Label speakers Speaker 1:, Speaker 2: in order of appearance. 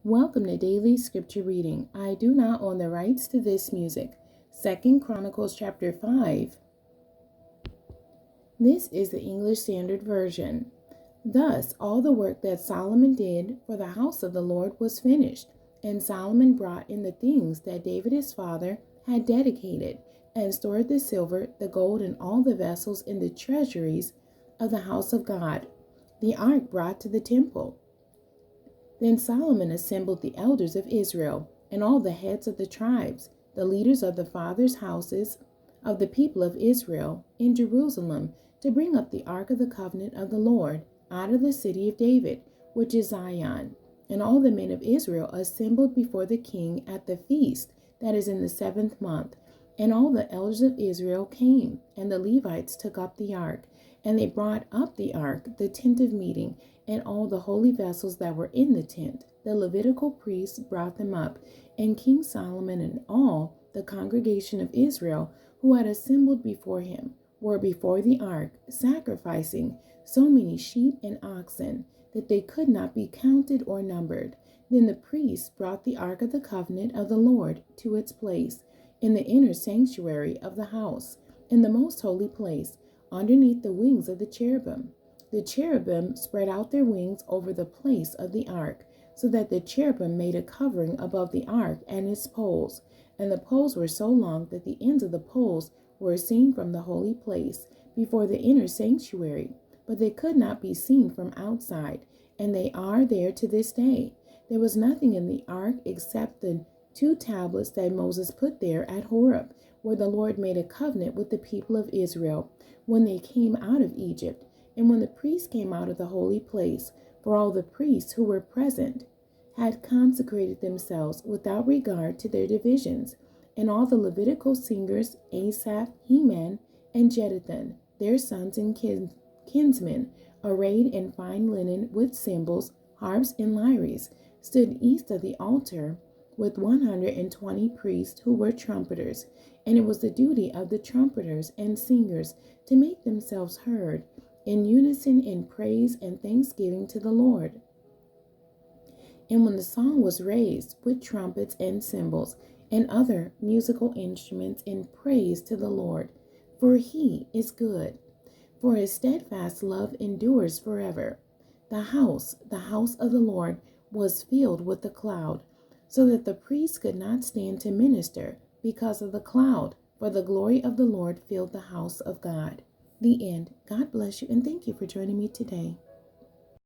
Speaker 1: Welcome to Daily Scripture Reading. I do not own the rights to this music. 2 Chronicles chapter 5. This is the English Standard Version. Thus all the work that Solomon did for the house of the Lord was finished, and Solomon brought in the things that David his father had dedicated, and stored the silver, the gold, and all the vessels in the treasuries of the house of God. The ark brought to the temple. Then Solomon assembled the elders of Israel and all the heads of the tribes, the leaders of the fathers' houses of the people of Israel in Jerusalem, to bring up the ark of the covenant of the Lord out of the city of David, which is Zion. And all the men of Israel assembled before the king at the feast that is in the 7th month. And all the elders of Israel came, and the Levites took up the ark. And they brought up the ark, the tent of meeting, and all the holy vessels that were in the tent. The Levitical priests brought them up, and King Solomon and all the congregation of Israel who had assembled before him were before the ark, sacrificing so many sheep and oxen that they could not be counted or numbered. Then the priests brought the ark of the covenant of the Lord to its place in the inner sanctuary of the house, in the most holy place, underneath the wings of the cherubim. The cherubim spread out their wings over the place of the ark, so that the cherubim made a covering above the ark and its poles. And the poles were so long that the ends of the poles were seen from the holy place before the inner sanctuary, but they could not be seen from outside, and they are there to this day. There was nothing in the ark except the 2 tablets that Moses put there at Horeb, where the Lord made a covenant with the people of Israel when they came out of Egypt. And when the priests came out of the holy place, for all the priests who were present had consecrated themselves without regard to their divisions, and all the Levitical singers, Asaph, Heman, and Jeduthun, their sons and kinsmen, arrayed in fine linen with cymbals, harps, and lyres, stood east of the altar with 120 priests who were trumpeters. And it was the duty of the trumpeters and singers to make themselves heard in unison in praise and thanksgiving to the Lord. And when the song was raised with trumpets and cymbals and other musical instruments in praise to the Lord, for he is good, for his steadfast love endures forever. The house of the Lord was filled with the cloud, so that the priests could not stand to minister because of the cloud, for the glory of the Lord filled the house of God. The end. God bless you, and thank you for joining me today.